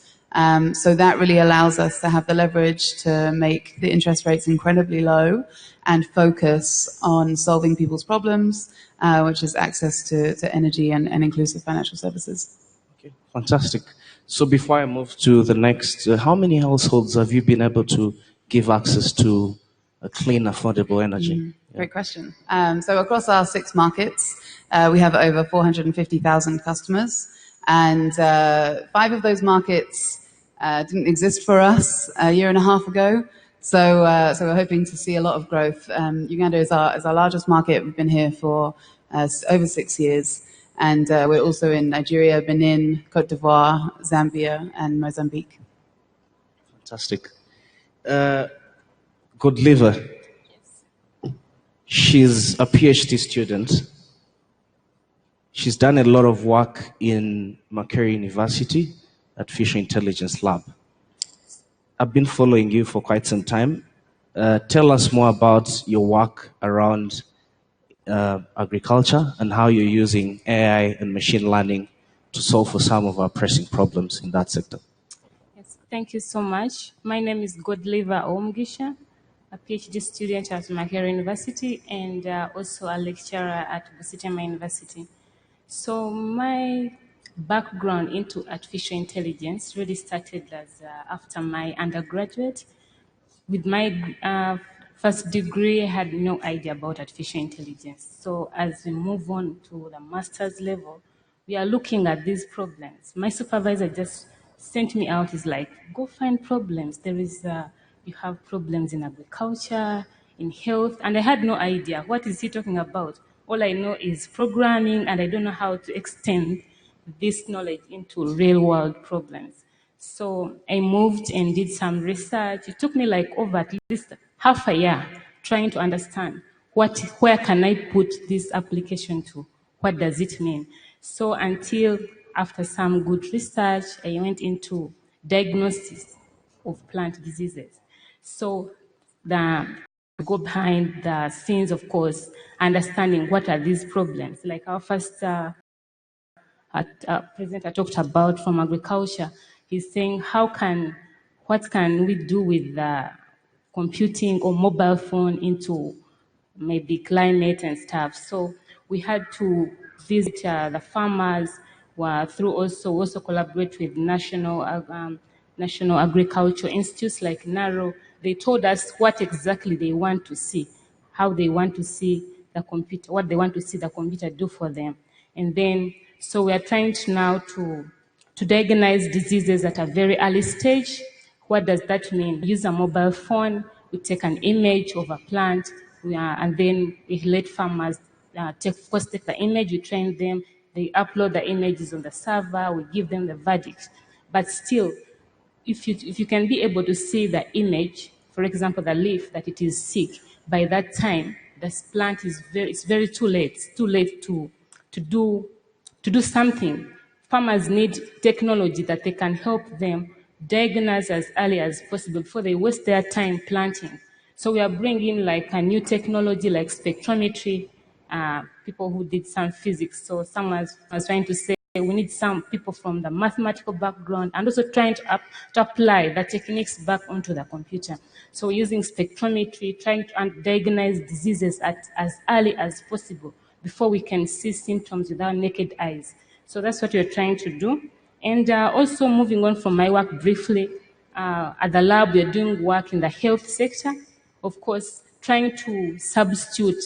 S10: So that really allows us to have the leverage to make the interest rates incredibly low and focus on solving people's problems, which is access to energy and inclusive financial services.
S8: Okay, fantastic. So before I move to the next, how many households have you been able to give access to a clean, affordable energy?
S10: Great question. So across our 6 markets, we have over 450,000 customers, and 5 of those markets didn't exist for us a year and a half ago. So we're hoping to see a lot of growth. Uganda is our largest market. We've been here for over 6 years. And we're also in Nigeria, Benin, Cote d'Ivoire, Zambia, and Mozambique.
S8: Fantastic. Godliver. She's a PhD student. She's done a lot of work in Makerere University at Fisher Intelligence Lab. I've been following you for quite some time. Tell us more about your work around agriculture and how you're using AI and machine learning to solve for some of our pressing problems in that sector.
S11: Yes, thank you so much. My name is Godliver Omgisha, a PhD student at Makerere University and also a lecturer at Busitema University. So my background into artificial intelligence really started as after my undergraduate. With my first degree, I had no idea about artificial intelligence. So as we move on to the master's level, we are looking at these problems. My supervisor just sent me out, is like, go find problems. You have problems in agriculture, in health, and I had no idea. What is he talking about? All I know is programming, and I don't know how to extend this knowledge into real world problems. So I moved and did some research. It took me like over at least half a year trying to understand where can I put this application to? What does it mean? So until after some good research, I went into diagnosis of plant diseases. So go behind the scenes, of course, understanding what are these problems. Like our first presenter talked about from agriculture, he's saying what can we do with the computing or mobile phone into maybe climate and stuff. So we had to visit the farmers through also collaborate with national agriculture institutes like NARO. They told us what exactly they want to see, how they want to see the computer, what they want to see the computer do for them. And then, so we are trying now to diagnose diseases at a very early stage. What does that mean? We use a mobile phone, we take an image of a plant, and then we let farmers take the image, we train them, they upload the images on the server, we give them the verdict. But still, if you can be able to see the image, for example, the leaf, that it is sick, by that time, this plant is very too late. It's too late to do something. Farmers need technology that they can help them diagnose as early as possible before they waste their time planting. So we are bringing like a new technology like spectrometry, people who did some physics. So someone was trying to say we need some people from the mathematical background and also trying to apply the techniques back onto the computer. So using spectrometry, trying to diagnose diseases as early as possible before we can see symptoms with our naked eyes. So that's what we're trying to do. And also moving on from my work briefly, at the lab, we're doing work in the health sector. Of course, trying to substitute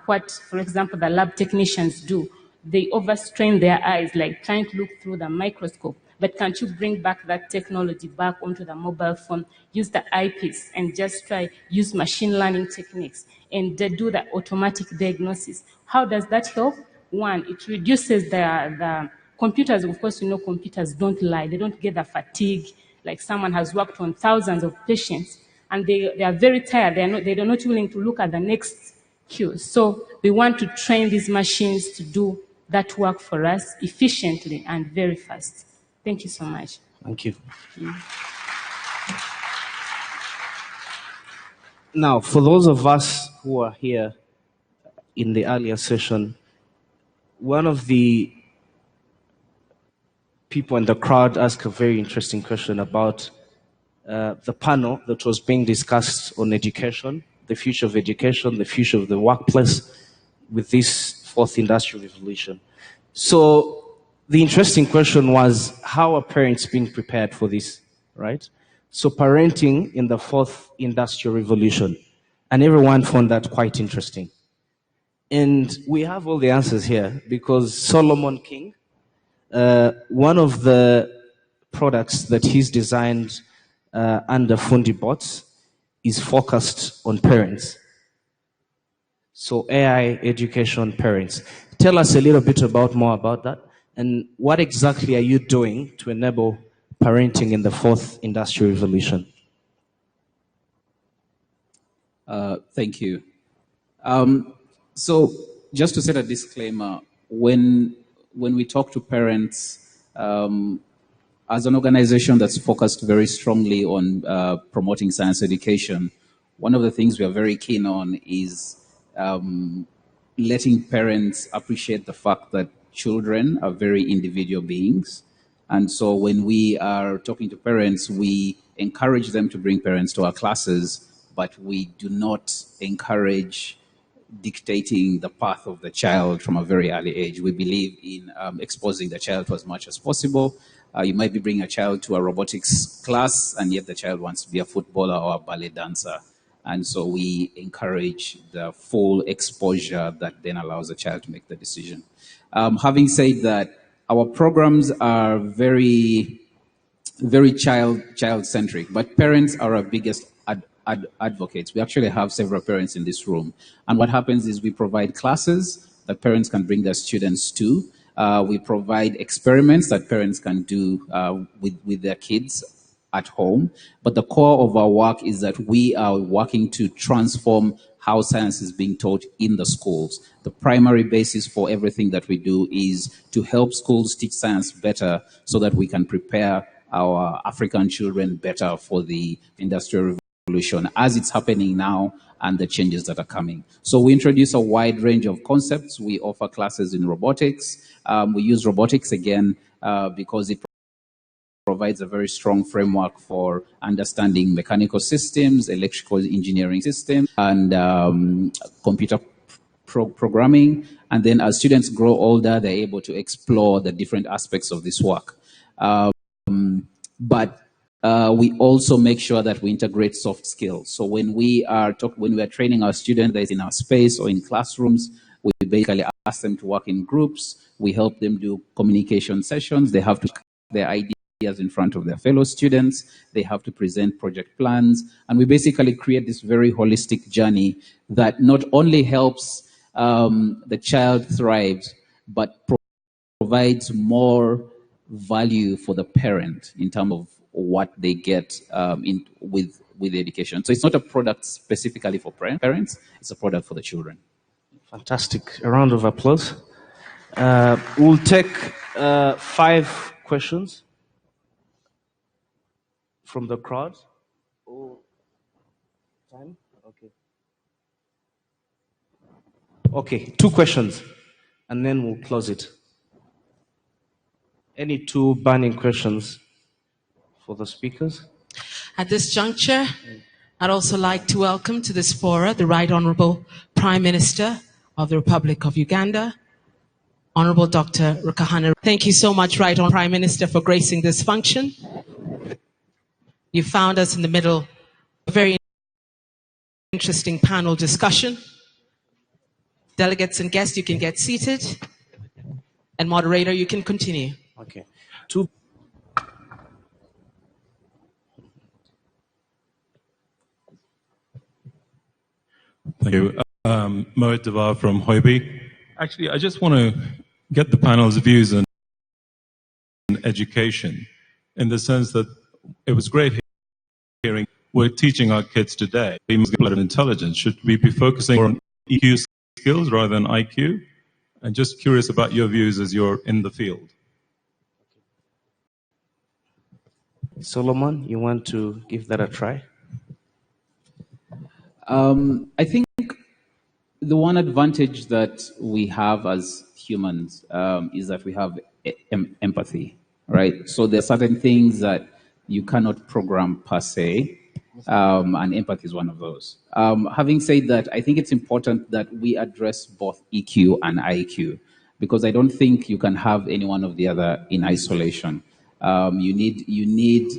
S11: what, for example, the lab technicians do. They overstrain their eyes, like trying to look through the microscope. But can't you bring back that technology back onto the mobile phone, use the eyepiece, and just use machine learning techniques and do the automatic diagnosis? How does that help? One, it reduces the computers. Of course, computers don't lie. They don't get the fatigue. Like someone has worked on thousands of patients, and they are very tired. They're not willing to look at the next queue. So we want to train these machines to do that work for us efficiently and very fast. Thank you so much.
S8: Thank you. Now, for those of us who are here in the earlier session, one of the people in the crowd asked a very interesting question about the panel that was being discussed on education, the future of education, the future of the workplace with this fourth industrial revolution. So the interesting question was, how are parents being prepared for this, right? So parenting in the fourth industrial revolution. And everyone found that quite interesting. And we have all the answers here because Solomon King, one of the products that he's designed under Fundi Bots is focused on parents. So AI education parents. Tell us a little bit more about that. And what exactly are you doing to enable parenting in the fourth industrial revolution?
S7: Thank you. So just to set a disclaimer, when we talk to parents, as an organization that's focused very strongly on promoting science education, one of the things we are very keen on is letting parents appreciate the fact that children are very individual beings. And so when we are talking to parents, we encourage them to bring parents to our classes, but we do not encourage dictating the path of the child from a very early age. We believe in exposing the child to as much as possible. You might be bringing a child to a robotics class, and yet the child wants to be a footballer or a ballet dancer. And so we encourage the full exposure that then allows the child to make the decision. Having said that, our programs are very child-centric, but parents are our biggest advocates. We actually have several parents in this room. And what happens is we provide classes that parents can bring their students to. We provide experiments that parents can do with their kids at home. But the core of our work is that we are working to transform how science is being taught in the schools. The primary basis for everything that we do is to help schools teach science better so that we can prepare our African children better for the industrial revolution as it's happening now and the changes that are coming. So we introduce a wide range of concepts. We offer classes in robotics. We use robotics again because it provides a very strong framework for understanding mechanical systems, electrical engineering systems, and computer programming. And then as students grow older, they're able to explore the different aspects of this work. But we also make sure that we integrate soft skills. So when we are training our students, that is in our space or in classrooms, we basically ask them to work in groups. We help them do communication sessions. They have to their ideas in front of their fellow students. They have to present project plans. And we basically create this very holistic journey that not only helps the child thrive, but provides more value for the parent in terms of what they get with education. So it's not a product specifically for parents, it's a product for the children.
S8: Fantastic. A round of applause. We'll take 5 questions. from the crowd? Oh, time? Okay. Okay, 2 questions, and then we'll close it. Any 2 burning questions for the speakers?
S6: At this juncture, I'd also like to welcome to this fora the Right Honorable Prime Minister of the Republic of Uganda, Honorable Dr. Rukahana. Thank you so much, Right Honorable Prime Minister, for gracing this function. You found us in the middle of a very interesting panel discussion. Delegates and guests, you can get seated. And moderator, you can continue.
S8: Okay. 2.
S12: Thank you. Mohit Devar from Hoiby. Actually, I just want to get the panel's views on education, in the sense that it was great hearing we're teaching our kids today of intelligence. Should we be focusing more on EQ skills rather than IQ? And just curious about your views as you're in the field.
S8: Solomon, you want to give that a try?
S7: I think the one advantage that we have as humans is that we have empathy, right? So there are certain things that you cannot program per se, and empathy is one of those. Having said that, I think it's important that we address both EQ and IQ, because I don't think you can have any one of the other in isolation. You need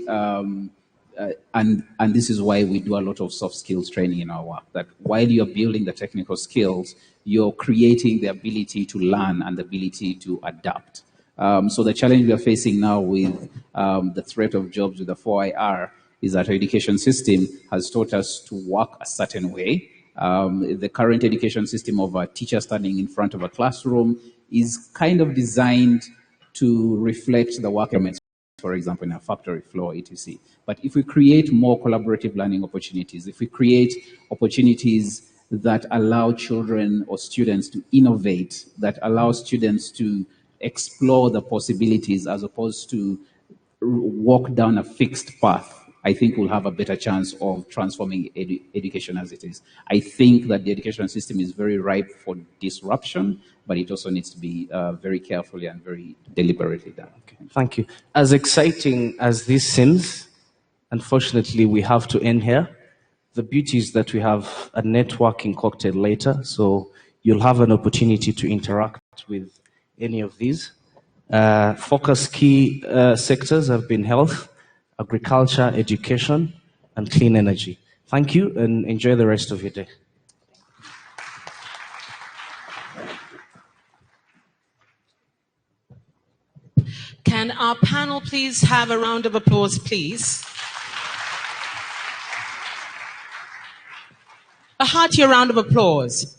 S7: and this is why we do a lot of soft skills training in our work, that while you're building the technical skills, you're creating the ability to learn and the ability to adapt. So the challenge we are facing now with the threat of jobs with the 4IR is that our education system has taught us to work a certain way. The current education system of a teacher standing in front of a classroom is kind of designed to reflect the work environment, for example, in a factory floor, etc. But if we create more collaborative learning opportunities, if we create opportunities that allow children or students to innovate, that allow students to explore the possibilities as opposed to walk down a fixed path, I think we'll have a better chance of transforming education as it is. I think that the education system is very ripe for disruption, but it also needs to be very carefully and very deliberately done.
S8: Okay. Thank you. As exciting as this seems, unfortunately, we have to end here. The beauty is that we have a networking cocktail later, so you'll have an opportunity to interact with any of these. Focus key sectors have been health, agriculture, education, and clean energy. Thank you, and enjoy the rest of your day.
S6: Can our panel please have a round of applause, please? A heartier round of applause.